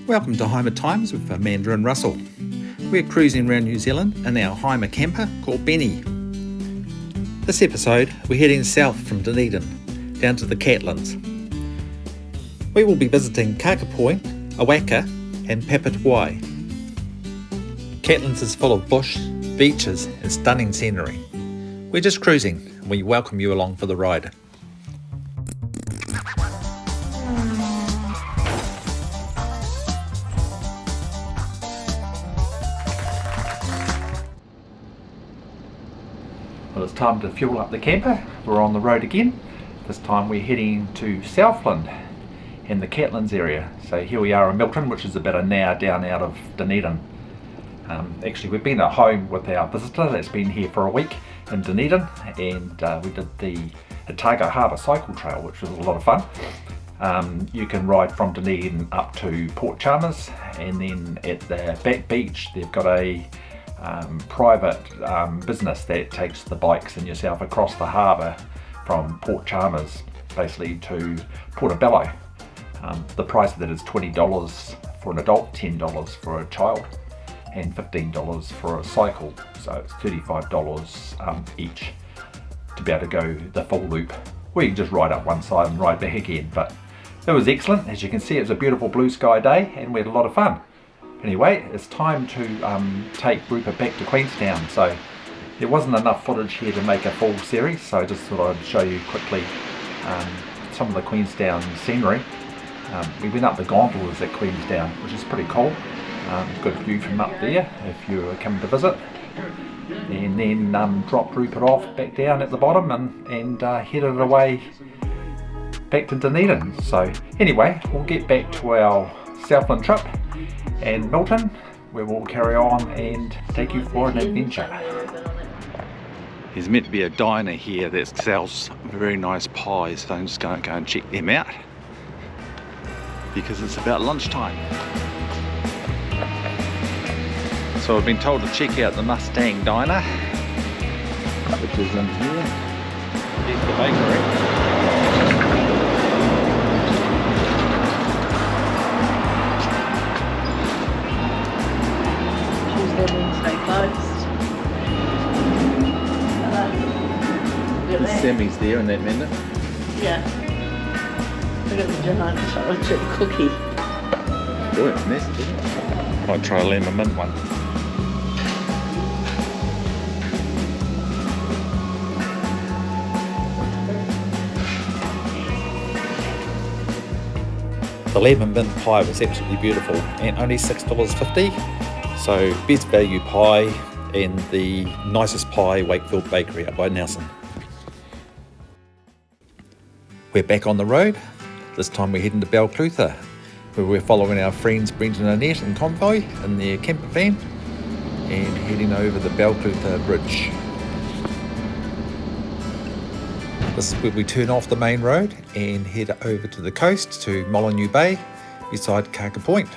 Welcome to Heimer Times with Amanda and Russell. We're cruising around New Zealand in our Heimer camper called Benny. This episode, we're heading south from Dunedin, down to the Catlins. We will be visiting Kaka Point, Owaka and Papatowai. Catlins is full of bush, beaches and stunning scenery. We're just cruising and we welcome you along for the ride. Well, it's time to fuel up the camper. We're on the road again. This time we're heading to Southland in the Catlins area. So here we are in Milton, which is about an hour down out of Dunedin. Actually, we've been at home with our visitor that's been here for a week in Dunedin, and we did the Otago Harbour Cycle Trail, which was a lot of fun. You can ride from Dunedin up to Port Chalmers, and then at the back beach they've got a private business that takes the bikes and yourself across the harbour from Port Chalmers basically to Portobello. The price of that is $20 for an adult, $10 for a child and $15 for a cycle, so it's $35 each to be able to go the full loop. Or you can just ride up one side and ride back again, but it was excellent. As you can see, it was a beautiful blue sky day and we had a lot of fun. Anyway, it's time to take Rupert back to Queenstown. So there wasn't enough footage here to make a full series, so I just thought I'd show you quickly some of the Queenstown scenery. We went up the gondolas at Queenstown, which is pretty cool. Good view from up there if you're coming to visit. And then dropped Rupert off back down at the bottom and headed away back to Dunedin. So anyway, we'll get back to our Southland trip and Milton, where we'll carry on and take you for an adventure. There's meant to be a diner here that sells very nice pies, so I'm just going to go and check them out because it's about lunchtime. So I've been told to check out the Mustang Diner, which is in here. Here's the bakery. The semi's there in that menu. Yeah. I got the giant chocolate chip cookie. Oh, it's nasty, isn't it? Might try a lemon mint one. The lemon mint pie was absolutely beautiful and only $6.50. So best value pie and the nicest pie, Wakefield Bakery up by Nelson. We're back on the road. This time we're heading to Balclutha, where we're following our friends Brenton and Annette and Convoy in their camper van and heading over the Balclutha Bridge. This is where we turn off the main road and head over to the coast to Molyneux Bay beside Kaka Point.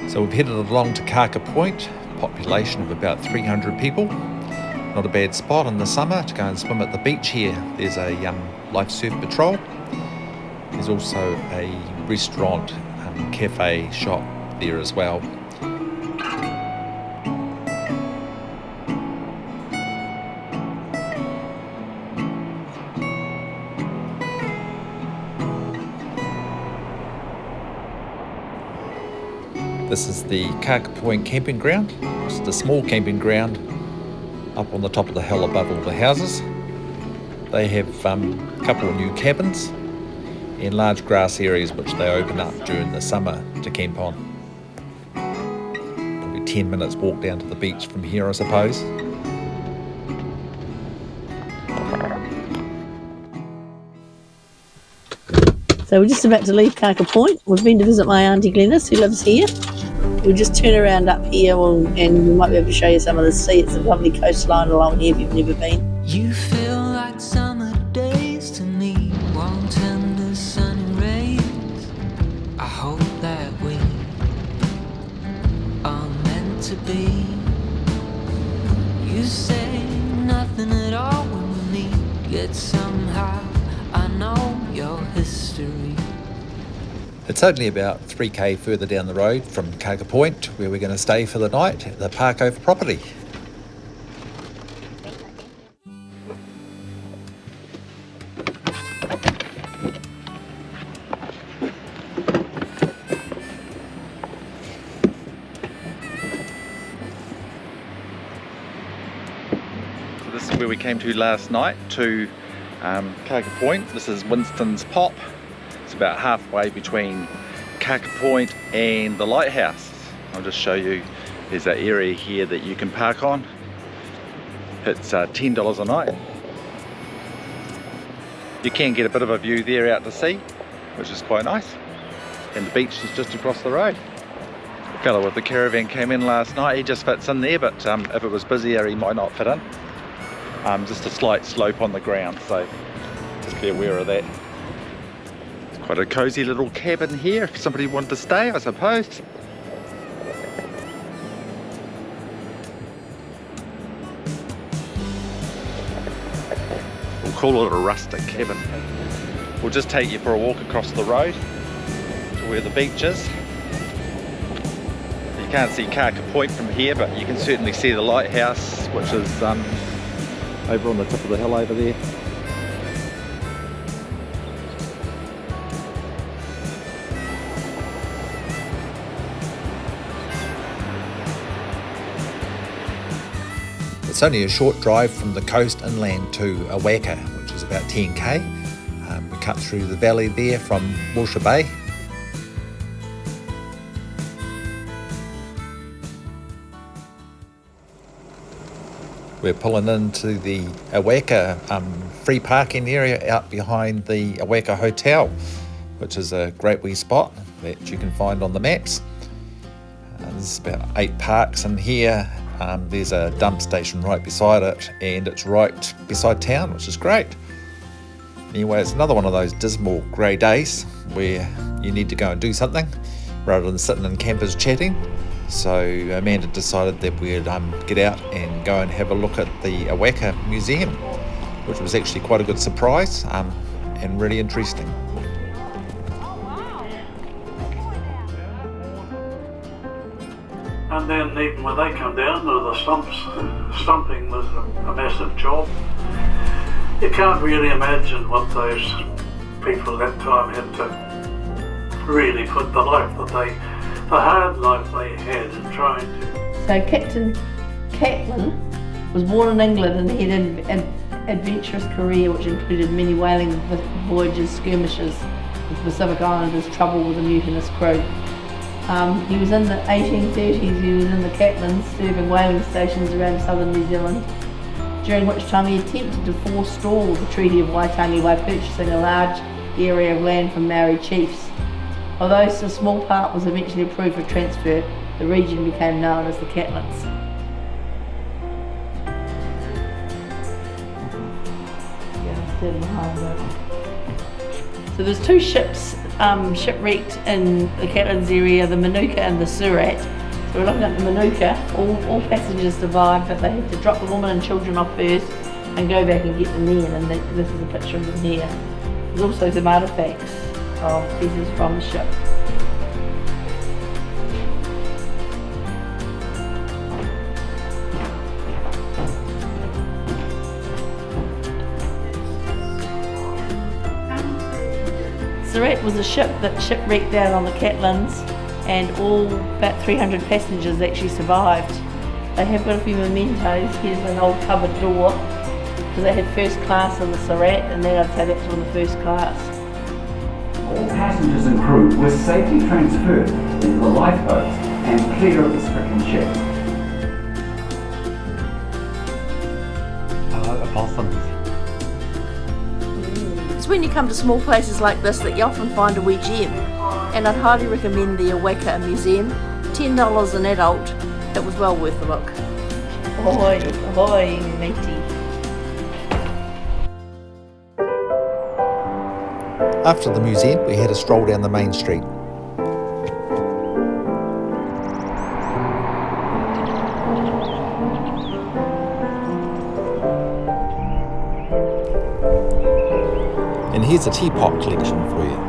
So we've headed along to Kaka Point, population of about 300 people. Not a bad spot in the summer to go and swim at the beach here. There's a life surf patrol. There's also a restaurant, cafe shop there as well. This is the Kaka Point camping ground. It's a small camping ground up on the top of the hill above all the houses. They have a couple of new cabins and large grass areas which they open up during the summer to camp on. Probably 10 minutes walk down to the beach from here, I suppose. So we're just about to leave Kaka Point. We've been to visit my auntie Glenys, who lives here. We'll just turn around up here and we might be able to show you some of the sea. It's a lovely coastline along here if you've never been. You feel like summer days to me, warm tender sunny rays. I hope that we are meant to be. You say nothing at all when we meet, yet somehow I know your history. It's only about 3k further down the road from Kaka Point, where we're going to stay for the night at the Park Over property. So this is where we came to last night, to Kaka Point. This is Winston's Pop. It's about halfway between Kaka Point and the lighthouse. I'll just show you, there's an area here that you can park on. It's $10 a night. You can get a bit of a view there out to sea, which is quite nice. And the beach is just across the road. The fellow with the caravan came in last night, he just fits in there, but if it was busier he might not fit in. Just a slight slope on the ground, so just be aware of that. Quite a cosy little cabin here if somebody wanted to stay, I suppose. We'll call it a rustic cabin. We'll just take you for a walk across the road to where the beach is. You can't see Kaka Point from here, but you can certainly see the lighthouse, which is over on the top of the hill over there. It's only a short drive from the coast inland to Owaka, which is about 10k. We cut through the valley there from Walsha Bay. We're pulling into the Owaka free parking area out behind the Owaka Hotel, which is a great wee spot that you can find on the maps. There's about 8 parks in here. There's a dump station right beside it, and it's right beside town, which is great. Anyway, it's another one of those dismal grey days where you need to go and do something rather than sitting in campers chatting. So Amanda decided that we'd get out and go and have a look at the Owaka Museum, which was actually quite a good surprise and really interesting. And then even when they come down, the stumping was a massive job. You can't really imagine what those people at that time had to really put the hard life they had in trying to. So Captain Catlin was born in England and he had an adventurous career which included many whaling voyages, skirmishes with Pacific Islanders, trouble with a mutinous crew. He was in the 1830s, he was in the Catlins serving whaling stations around southern New Zealand, during which time he attempted to forestall the Treaty of Waitangi by purchasing a large area of land from Maori chiefs. Although a small part was eventually approved for transfer, the region became known as the Catlins. So there's 2 ships shipwrecked in the Catlins area, the Manuka and the Surat. So we're looking at the Manuka. All passengers survived, but they had to drop the women and children off first and go back and get the men, and this is a picture of them here. There's also some artefacts of pieces from the ship. Surat was a ship that shipwrecked out on the Catlins, and all about 300 passengers actually survived. They have got a few mementos. Here's an old cupboard door, because they had first class on the Surat, and then I'd say that's on the first class. All passengers and crew were safely transferred into the lifeboats and clear of the stricken ship. possums. It's when you come to small places like this that you often find a wee gem, and I'd highly recommend the Owaka Museum. $10 an adult. It was well worth a look. Ahoy, ahoy, matey. After the museum, we had a stroll down the main street. And here's a teapot collection for you.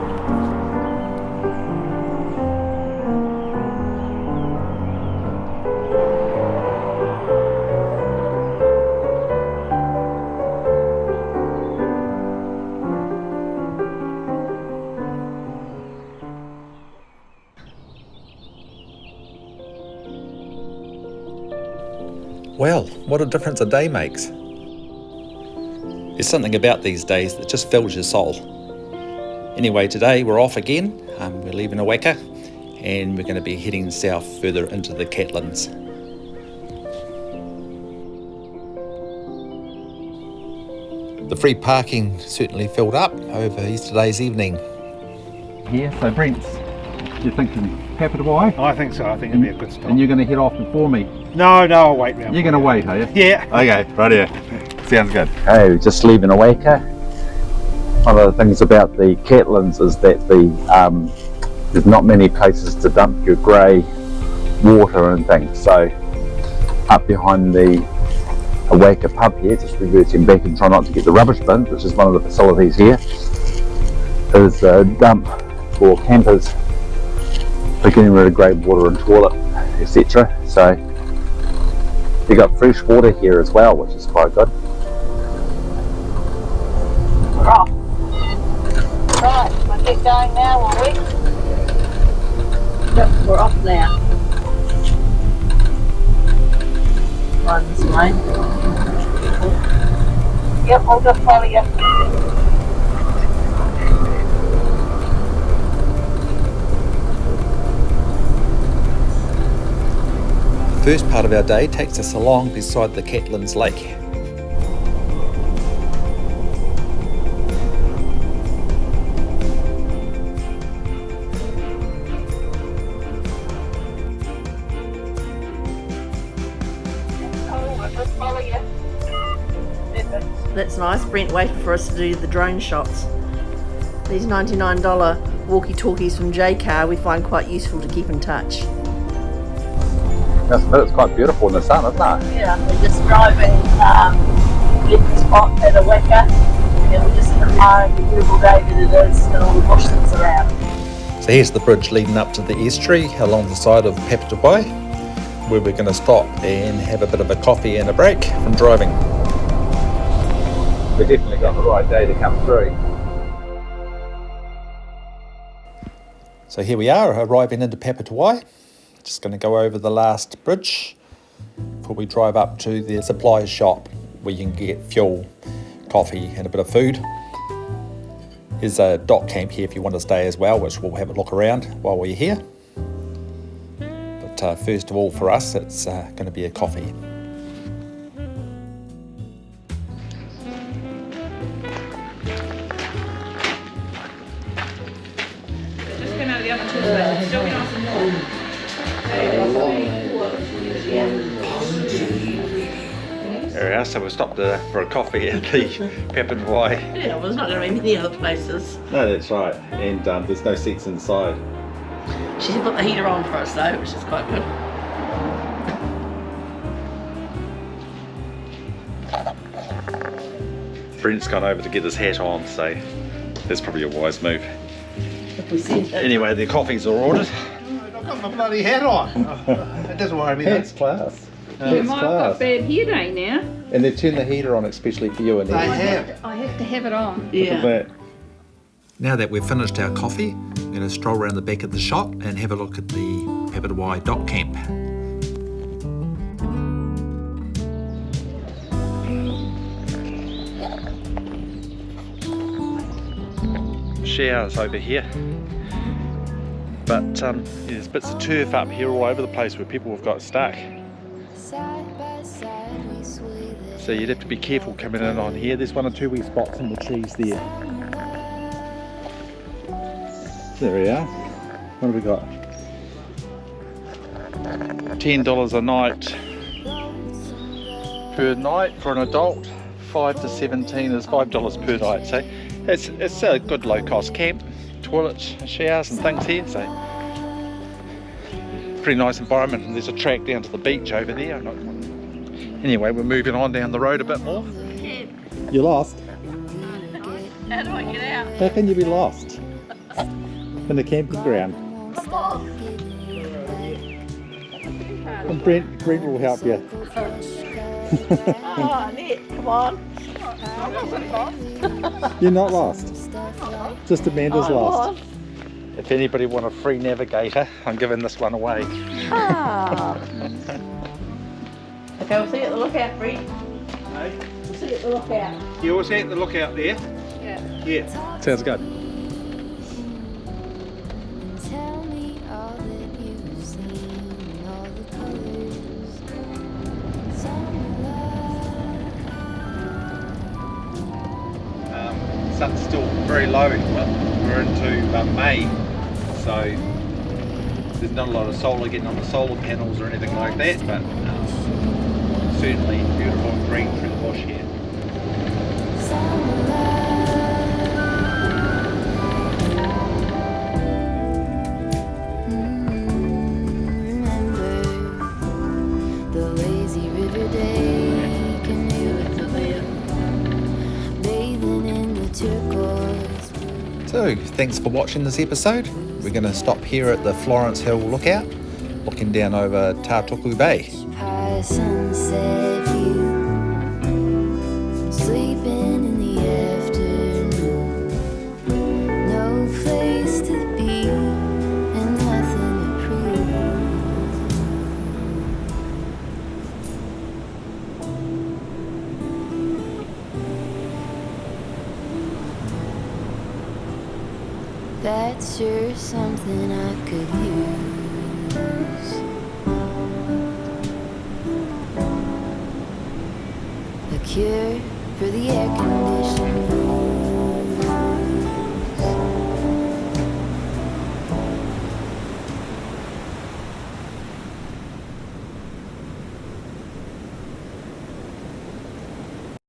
Well, what a difference a day makes. There's something about these days that just fills your soul. Anyway, today we're off again. We're leaving Owaka and we're going to be heading south further into the Catlins. The free parking certainly filled up over yesterday's evening. Here, so Brent's, you're thinking Papatowai? I think so. I think it'd be a good stop. And you're going to head off before me? No, I'll wait round. You're going to wait, are you? Yeah. Okay, right here. Sounds good. Hey, we're just leaving Owaka. One of the things about the Catlins is that there's not many places to dump your grey water and things. So up behind the Owaka pub here, just reversing back and try not to get the rubbish bin, which is one of the facilities here, is a dump for campers for getting rid of grey water and toilet, etc. So you got fresh water here as well, which is quite good. We're off. Right, we'll get going now, will we? Yep, we're off now. Right this way. Yep, I'll just follow you. The first part of our day takes us along beside the Catlins Lake. That's nice. Brent waited for us to do the drone shots. These $99 walkie-talkies from J-Car we find quite useful to keep in touch. It's quite beautiful in the sun, isn't it? Yeah, we're just driving, left the spot at Owaka, and we're just admiring the beautiful day that it is and all the bush that's around. So here's the bridge leading up to the estuary along the side of Papatowai, where we're going to stop and have a bit of a coffee and a break from driving. We definitely got the right day to come through. So here we are, arriving into Papatowai. Just going to go over the last bridge before we drive up to the supplies shop where you can get fuel, coffee and a bit of food. There's a dock camp here if you want to stay as well, which we'll have a look around while we're here. But first of all for us it's going to be a coffee. Just came out of the oven too, but it's still nice and warm. There we are, so we stopped for a coffee at the Papatowai. Yeah, well, there's not going to be many other places. No, that's right, and there's no seats inside. She's put the heater on for us though, which is quite good. Brent's gone over to get his hat on, so that's probably a wise move. If we see it. Anyway, the coffees are ordered. I've got my bloody hat on. It doesn't worry me. That's class. You might have got bad hair day now. And they've turned the heater on especially for you and They have. I have to have it on. Yeah. Now that we've finished our coffee, we're going to stroll around the back of the shop and have a look at the Papatowai dock camp. Showers over here, but there's bits of turf up here all over the place where people have got stuck. So you'd have to be careful coming in on here. There's one or two wee spots in the trees there. There we are. What have we got? $10 a night per night for an adult. 5 to 17 is $5 per night. So it's a good low cost camp. Toilets, showers and things here. So pretty nice environment. And there's a track down to the beach over there. Anyway, we're moving on down the road a bit more. You lost? How do I get out? How can you be lost? In the camping ground. And Brent will help you. Oh, Annette, come on. I'm not lost. You're not lost. Just Amanda's I'm lost. lost. If anybody want a free navigator, I'm giving this one away. Ah. Okay, we'll see you at the lookout, Brent. Hey? We'll see you at the lookout. You always at the lookout there? Yeah. Yeah. Sounds good. Tell me all that you've seen, all the colors. Sun's still very low. We're into May, so there's not a lot of solar getting on the solar panels or anything like that, but certainly beautiful and green through the bush here. Remember the lazy river day canoe bathing in the turquoise. So, thanks for watching this episode. We're going to stop here at the Florence Hill lookout, looking down over Tātuku Bay. High sunset view, sleeping in the afternoon. No place to be and nothing to prove. That's sure something I could use. A cure for the air conditioning.